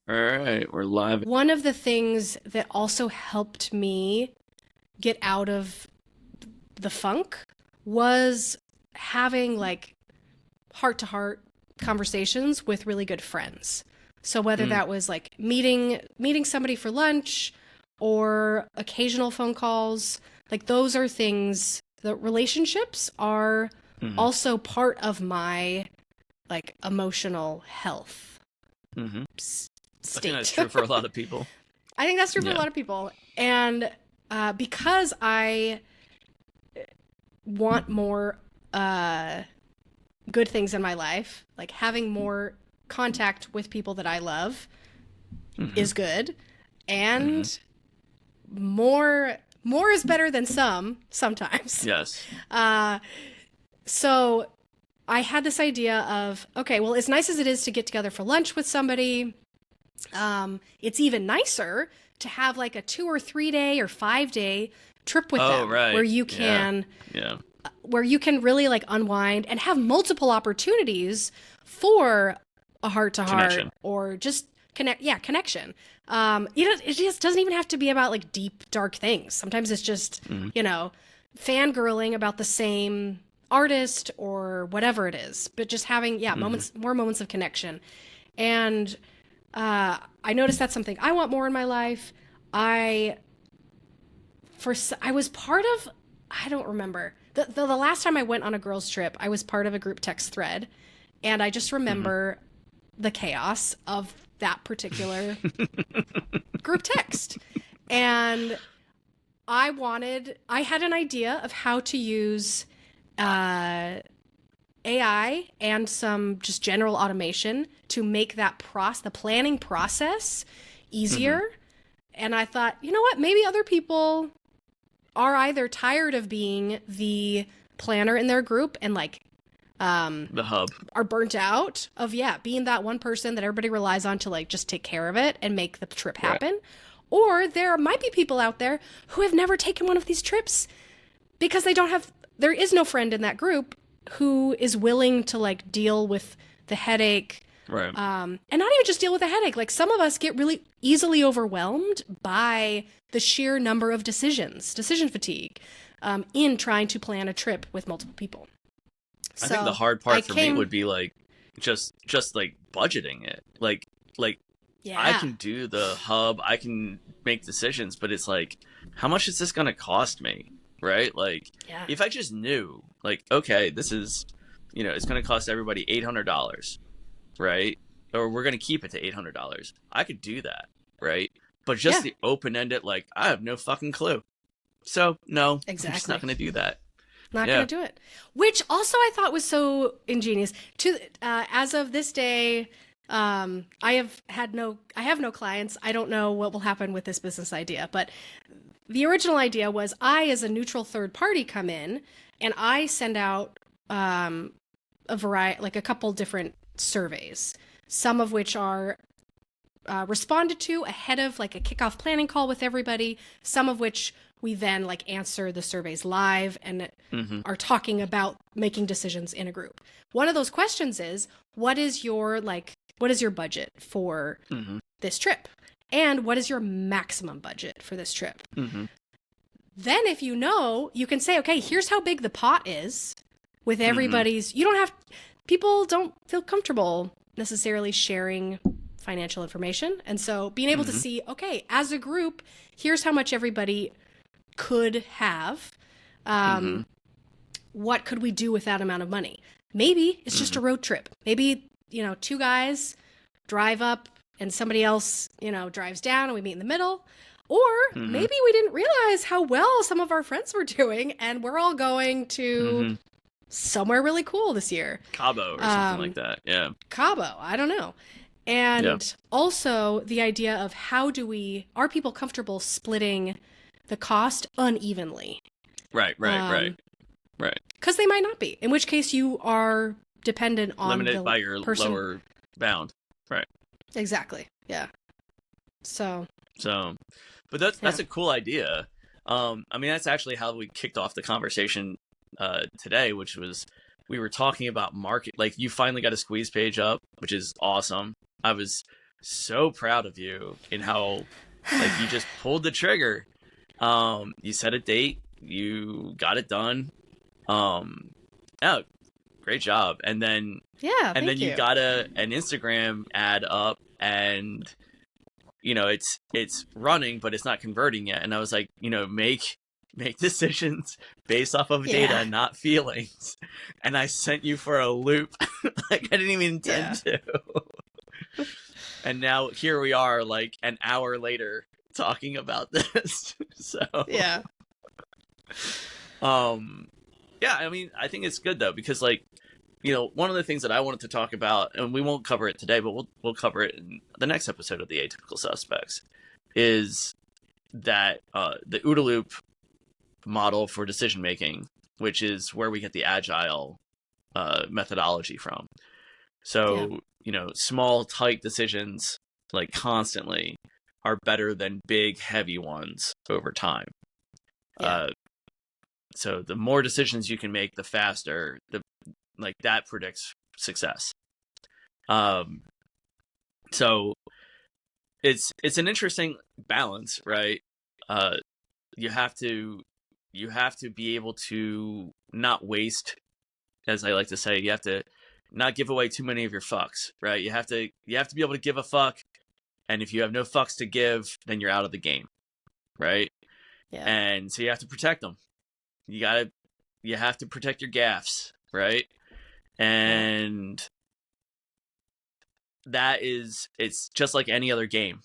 All right, we're live. One of the things that also helped me get out of the funk was having like heart to heart conversations with really good friends. So whether Mm, that was like meeting somebody for lunch or occasional phone calls, like those are things, the relationships are mm-hmm, also part of my like emotional health mm-hmm. I think that's state. true for a lot of people. I think that's true for a Yeah. lot of people. And because I want more uh, good things in my life, like having more contact with people that I love Mm-hmm, is good, mm-hmm. and more is better than sometimes. Yes. Uh, so I had this idea of okay, well, as nice as it is to get together for lunch with somebody, it's even nicer to have like a 2 or 3 day or 5 day trip with Oh, them where right. you Yeah. can Yeah. really like unwind and have multiple opportunities for a heart to heart Connection. or just connection. It just doesn't even have to be about like deep dark things. Sometimes it's just Mm-hmm, fangirling about the same artist or whatever it is, but just having mm-hmm, more moments of connection. And I noticed that's something I want more in my life. I I was part of, I don't remember the last time I went on a girls trip. I was part of a group text thread, and I just mm-hmm. remember the chaos of that particular group text. And I had an idea of how to use uh, AI and some just general automation to make the planning process Mm-hmm. easier. And I thought, you know what? Maybe other people are either tired of being the planner in their group and like um, The hub. are burnt out of being that one person that everybody relies on to like just take care of it and make the trip Right. happen. Or there might be people out there who have never taken one of these trips because there is no friend in that group who is willing to like deal with the headache, Right. and not even just deal with the headache. Like some of us get really easily overwhelmed by the sheer number of decision fatigue, in trying to plan a trip with multiple people. I think the So hard I part for me came, would be like just like budgeting it. Like I yeah, can do the hub, I can make decisions, but it's like, how much is this gonna cost me? Right? Like, yeah, if I just knew, like, okay, this is, it's gonna cost everybody $800, right? Or we're gonna keep it to $800. I could do that, right? But just yeah, the open ended, like, I have no fucking clue. So no, I'm just not exactly. gonna do that. Not Yeah. gonna do it. Which also I thought was so ingenious. To as of this day, I have no clients. I don't know what will happen with this business idea, but the original idea was I, as a neutral third party, come in and I send out a variety, like a couple different surveys, some of which are responded to ahead of like a kickoff planning call with everybody, some of which we then like answer the surveys live and Mm-hmm. are talking about making decisions in a group. One of those questions is what is your budget for Mm-hmm. this trip? And what is your maximum budget for this trip? Mm-hmm. Then, if you know, you can say, okay, here's how big the pot is with Mm-hmm. everybody's. You don't have, people don't feel comfortable necessarily sharing financial information. And so being able to Mm-hmm. see, okay, as a group, here's how much everybody could have. Mm-hmm. Um, what could we do with that amount of money? Maybe it's just Mm-hmm. a road trip. Maybe, two guys drive up and somebody else, drives down and we meet in the middle. Or Mm-hmm. maybe we didn't realize how well some of our friends were doing and we're all going to Mm-hmm. somewhere really cool this year. Cabo or something like Um, that. Yeah. Cabo, I don't know. Yeah. And also the idea of are people comfortable splitting the cost unevenly? Right. Right. Right. Um, Right. because they might not be, in which case you are dependent on Limited the by your person. lower bound. Right. Exactly. Yeah. So, So, but that's yeah. a cool idea. I mean, that's actually how we kicked off the conversation today, which was we were talking about market. Like, you finally got a squeeze page up, which is awesome. I was so proud of you in how like you just pulled the trigger. You set a date, you got it done. Um, oh, great job. Yeah, And then thank you you. got an Instagram ad up, and it's running, but it's not converting yet. And I was like, make decisions based off of Yeah, data, not feelings. And I sent you for a loop. Like I didn't even intend yeah, to. And now here we are, like an hour later, talking about this. So, yeah, um, yeah, I mean, I think it's good though because like one of the things that I wanted to talk about, and we won't cover it today, but we'll cover it in the next episode of the Atypical Suspects, is that the OODA loop model for decision making, which is where we get the agile methodology from. yeah, So small tight decisions like constantly are better than big heavy ones over time. yeah, Uh, so the more decisions you can make, the faster the like that predicts success. Um, so it's an interesting balance, right? Uh, you have to be able to not waste, as I like to say. You have to not give away too many of your fucks, right? You have to be able to give a fuck, and if you have no fucks to give, then you're out of the game, right? yeah, And so you have to protect them. You have to protect your gaffes, right? yeah, And it's just like any other game.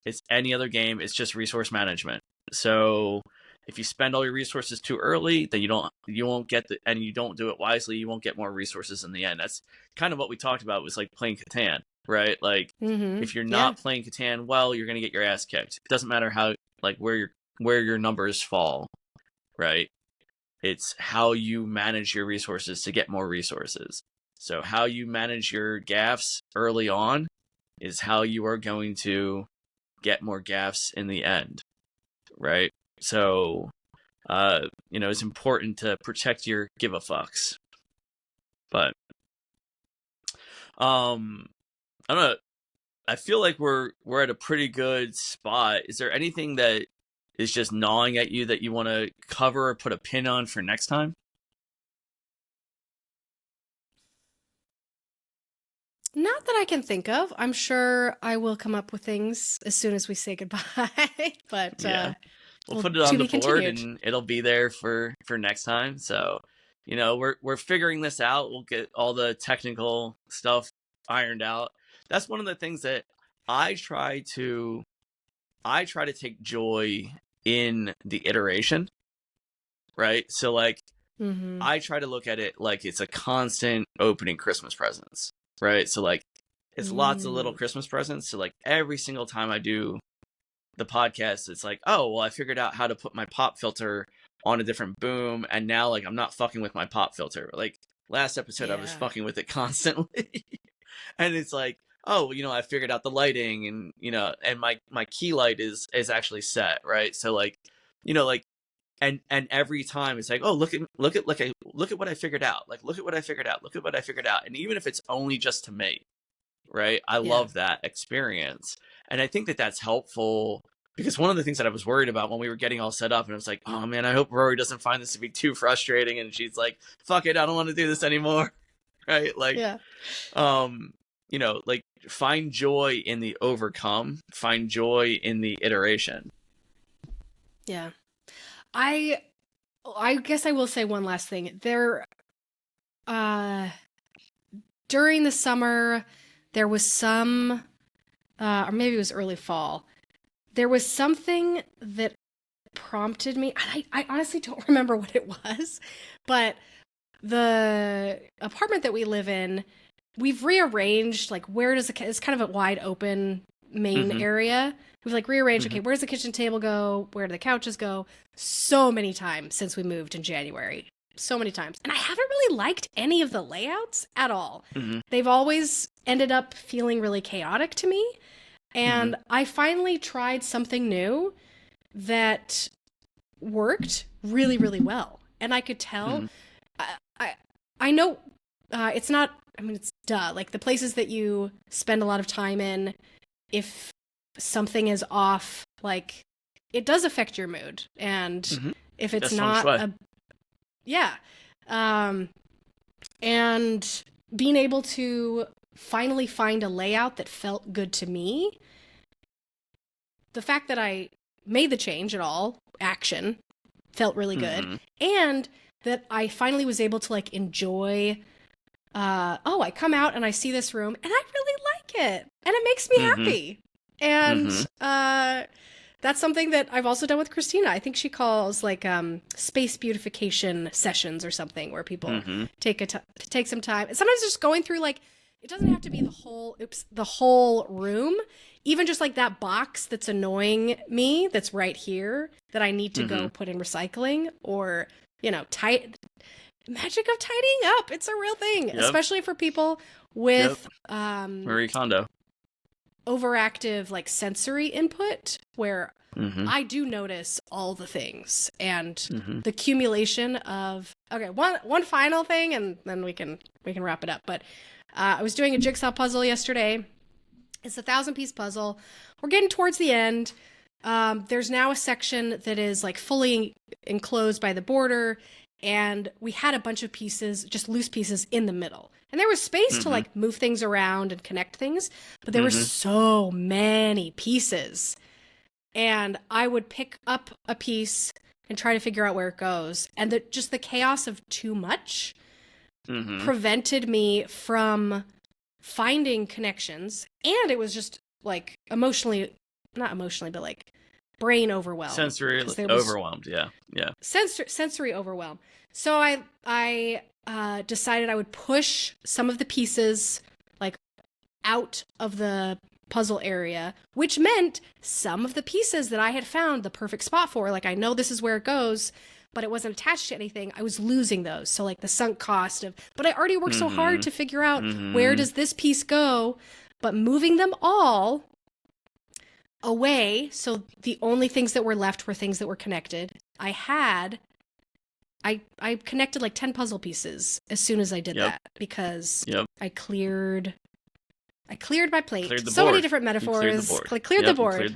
It's any other game. It's just resource management. So if you spend all your resources too early, then you won't get and you don't do it wisely, you won't get more resources in the end. That's kind of what we talked about was like playing Catan, right? Like if you're yeah, not playing Catan well, you're gonna get your ass kicked. It doesn't matter how like where your numbers fall, right? It's how you manage your resources to get more resources. So how you manage your gaffes early on is how you are going to get more gaffes in the end, right? So, it's important to protect your give a fucks. But, um, I don't know. I feel like we're at a pretty good spot. Is there anything that is just gnawing at you that you want to cover or put a pin on for next time? Not that I can think of. I'm sure I will come up with things as soon as we say goodbye. But Yeah. We'll well, put it on to the be board continued. and it'll be there for next time. So, we're figuring this out. We'll get all the technical stuff ironed out. That's one of the things that I try to take joy in the iteration, right? So like Mm-hmm. I try to look at it like it's a constant opening Christmas presents, right? So like it's lots of little Mm. Christmas presents. So like every single time I do the podcast, it's like, oh, well, I figured out how to put my pop filter on a different boom, and now like I'm not fucking with my pop filter. Like last episode, I was Yeah. fucking with it constantly, and it's like, oh, I figured out the lighting, and and my key light is actually set, right? So like, like, and every time it's like, oh, look at what I figured out. Like, look at what I figured out. Look at what I figured out. And even if it's only just to me, right? I Yeah. love that experience. And I think that that's helpful because one of the things that I was worried about when we were getting all set up, and I was like, oh man, I hope Rory doesn't find this to be too frustrating. And she's like, fuck it, I don't want to do this anymore. Right? Like, Yeah. um, like find joy in the overcome, find joy in the iteration. Yeah. I I guess I will say one last thing. Uh during the summer there was some or maybe it was early fall. There was something that prompted me. I honestly don't remember what it was, but the apartment that we live in, we've rearranged like where does it's kind of a wide open main Mm-hmm. area. We've like rearranged, Mm-hmm. okay, where's the kitchen table go? Where do the couches go? So many times since we moved in January. So many times. And I haven't really liked any of the layouts at all. Mm-hmm. They've always ended up feeling really chaotic to me. Mm-hmm. And I finally tried something new that worked really, really well. And I could tell, Mm-hmm. I, I, I know it's not, I mean, it's duh. Like the places that you spend a lot of time in, if something is off, like it does affect your mood. And if it's not yeah. And being able to finally find a layout that felt good to me, the fact that I made the change at all, action, felt really good. And that I finally was able to like enjoy, I come out and I see this room and I really like it. And it makes me happy. And that's something that I've also done with Christina. I think she calls like space beautification sessions or something, where people take some time. And sometimes just going through, like, it doesn't have to be the whole room. Even just like that box that's annoying me, that's right here, that I need to go put in recycling, or, you know, magic of tidying up. It's a real thing, especially for people with Marie Kondo. Overactive, like, sensory input, where I do notice all the things, and the accumulation of, okay, one final thing, and then we can wrap it up. But I was doing a jigsaw puzzle yesterday. It's a 1,000-piece puzzle. We're getting towards the end. There's now a section that is like fully enclosed by the border, and we had a bunch of pieces, just loose pieces, in the middle. And there was space to like move things around and connect things, but there were so many pieces. And I would pick up a piece and try to figure out where it goes. And the chaos of too much prevented me from finding connections. And it was just like not emotionally, but like brain overwhelmed. Sensory overwhelmed, yeah. Sensory overwhelm. So I decided I would push some of the pieces like out of the puzzle area, which meant some of the pieces that I had found the perfect spot for, like I know this is where it goes, but it wasn't attached to anything, I was losing those. So like the sunk cost of, but I already worked so hard to figure out where does this piece go, but moving them all away, so the only things that were left were things that were connected. I connected like 10 puzzle pieces as soon as I did that, because I cleared my plate. So many different metaphors. Cleared the board.